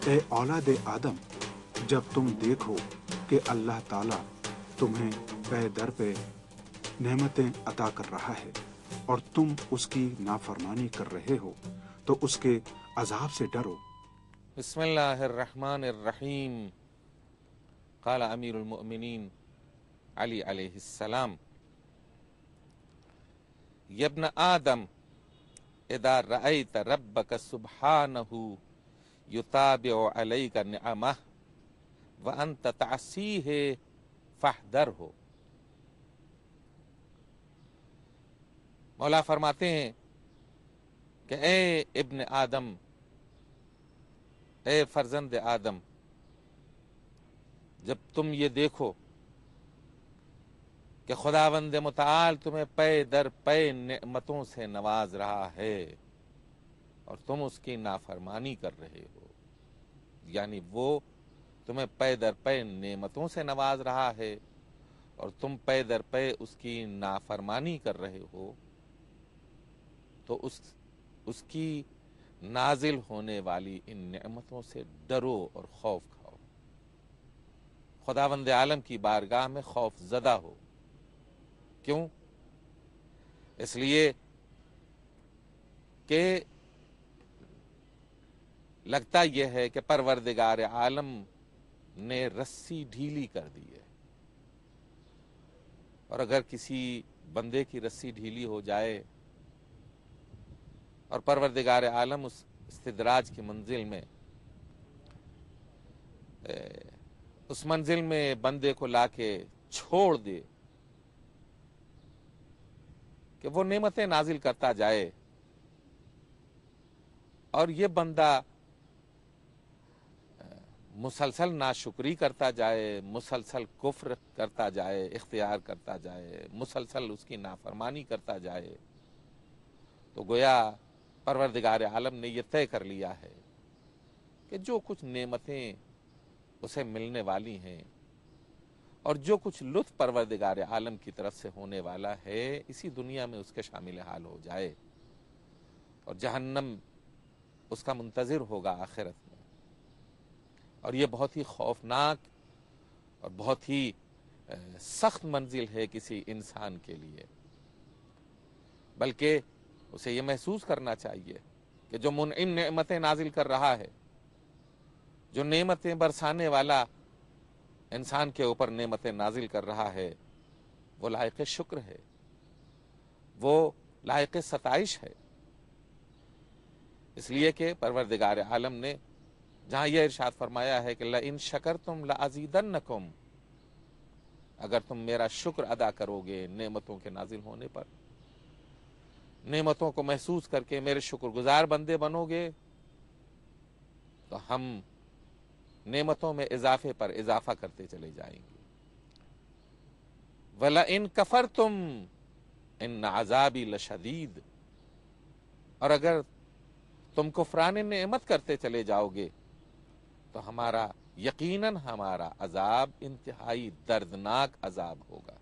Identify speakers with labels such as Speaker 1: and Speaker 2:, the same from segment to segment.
Speaker 1: اے اولاد آدم، جب تم دیکھو کہ اللہ تعالیٰ تمہیں پے در پہ نعمتیں عطا کر رہا ہے اور تم اس کی نافرمانی کر رہے ہو تو اس کے عذاب سے ڈرو۔
Speaker 2: بسم اللہ الرحمن الرحیم۔ قال امیر المؤمنین علی علیہ السلام: یا ابن آدم اذا رأیت ربک سبحانہ یتابع علیک نعمہ وانت تعصیہ فاحذرہ۔ مولا فرماتے ہیں کہ اے ابن آدم، اے فرزند آدم، جب تم یہ دیکھو کہ خداوند متعال تمہیں پے در پے نعمتوں سے نواز رہا ہے اور تم اس کی نافرمانی کر رہے ہو، یعنی وہ تمہیں پے در پے نعمتوں سے نواز رہا ہے اور تم پے در پے اس کی نافرمانی کر رہے ہو، تو اس کی نازل ہونے والی ان نعمتوں سے ڈرو اور خوف کھاؤ، خداوند عالم کی بارگاہ میں خوف زدہ ہو۔ کیوں؟ اس لیے کہ لگتا یہ ہے کہ پروردگار عالم نے رسی ڈھیلی کر دی ہے، اور اگر کسی بندے کی رسی ڈھیلی ہو جائے اور پروردگار عالم اس استدراج کی منزل میں اس منزل میں بندے کو لا کے چھوڑ دے کہ وہ نعمتیں نازل کرتا جائے اور یہ بندہ مسلسل ناشکری کرتا جائے، مسلسل کفر کرتا جائے، اختیار کرتا جائے، مسلسل اس کی نافرمانی کرتا جائے، تو گویا پروردگار عالم نے یہ طے کر لیا ہے کہ جو کچھ نعمتیں اسے ملنے والی ہیں اور جو کچھ لطف پروردگار عالم کی طرف سے ہونے والا ہے، اسی دنیا میں اس کے شامل حال ہو جائے اور جہنم اس کا منتظر ہوگا آخرت میں، اور یہ بہت ہی خوفناک اور بہت ہی سخت منزل ہے کسی انسان کے لیے۔ بلکہ اسے یہ محسوس کرنا چاہیے کہ جو منعم نعمتیں نازل کر رہا ہے، جو نعمتیں برسانے والا انسان کے اوپر نعمتیں نازل کر رہا ہے، وہ لائق شکر ہے، وہ لائق ستائش ہے، اس لیے کہ پروردگار عالم نے جہاں یہ ارشاد فرمایا ہے کہ لَإِن شَكَرْتُمْ لَأَزِيدَنَّكُمْ، اگر تم میرا شکر ادا کرو گے نعمتوں کے نازل ہونے پر، نعمتوں کو محسوس کر کے میرے شکر گزار بندے بنو گے، تو ہم نعمتوں میں اضافے پر اضافہ کرتے چلے جائیں گے۔ وَلَئِن كَفَرْتُمْ إِنَّ عَذَابِي لَشَدِيدٌ، اور اگر تم کفران نعمت کرتے چلے جاؤ گے تو ہمارا یقیناً ہمارا عذاب انتہائی دردناک عذاب ہوگا۔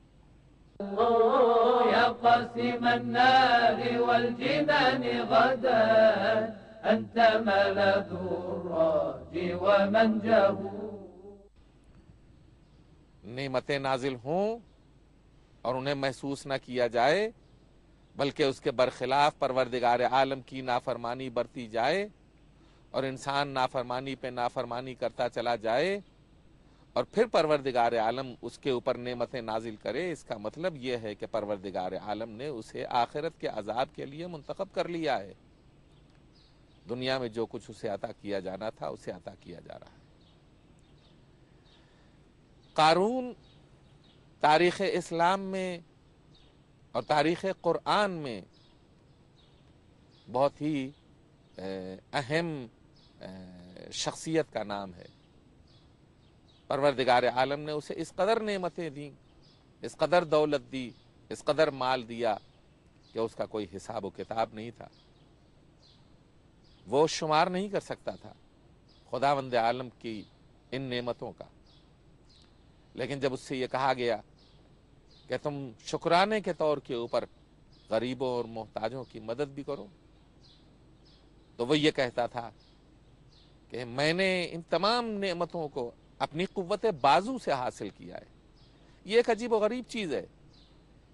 Speaker 3: يا قاسم النار والجنان غدا أنت ملذ الراج ومنجه۔
Speaker 2: نعمتیں نازل ہوں اور انہیں محسوس نہ کیا جائے، بلکہ اس کے برخلاف پروردگار عالم کی نافرمانی برتی جائے اور انسان نافرمانی پہ نافرمانی کرتا چلا جائے اور پھر پروردگار عالم اس کے اوپر نعمتیں نازل کرے، اس کا مطلب یہ ہے کہ پروردگار عالم نے اسے آخرت کے عذاب کے لیے منتخب کر لیا ہے۔ دنیا میں جو کچھ اسے عطا کیا جانا تھا اسے عطا کیا جا رہا ہے۔ قارون تاریخ اسلام میں اور تاریخ قرآن میں بہت ہی اہم شخصیت کا نام ہے۔ پروردگار عالم نے اسے اس قدر نعمتیں دیں، اس قدر دولت دی، اس قدر مال دیا کہ اس کا کوئی حساب و کتاب نہیں تھا، وہ شمار نہیں کر سکتا تھا خداوند عالم کی ان نعمتوں کا۔ لیکن جب اس سے یہ کہا گیا کہ تم شکرانے کے طور کے اوپر غریبوں اور محتاجوں کی مدد بھی کرو، تو وہ یہ کہتا تھا کہ میں نے ان تمام نعمتوں کو اپنی قوت بازو سے حاصل کیا ہے۔ یہ ایک عجیب و غریب چیز ہے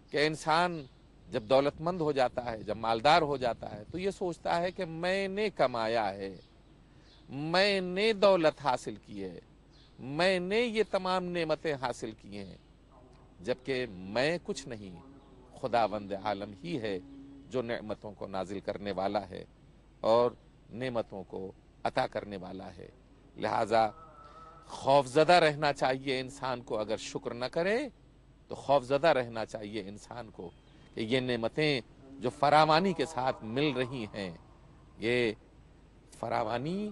Speaker 2: کہ انسان جب دولت مند ہو جاتا ہے، جب مالدار ہو جاتا ہے، تو یہ سوچتا ہے کہ میں نے کمایا ہے، میں نے دولت حاصل کی ہے، میں نے یہ تمام نعمتیں حاصل کی ہیں، جبکہ میں کچھ نہیں، خداوند عالم ہی ہے جو نعمتوں کو نازل کرنے والا ہے اور نعمتوں کو عطا کرنے والا ہے۔ لہذا خوفزدہ رہنا چاہیے انسان کو، اگر شکر نہ کرے تو خوفزدہ رہنا چاہیے انسان کو کہ یہ نعمتیں جو فراوانی کے ساتھ مل رہی ہیں، یہ فراوانی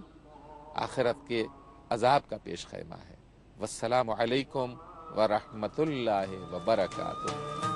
Speaker 2: آخرت کے عذاب کا پیش خیمہ ہے۔ والسلام علیکم ورحمۃ اللہ وبرکاتہ۔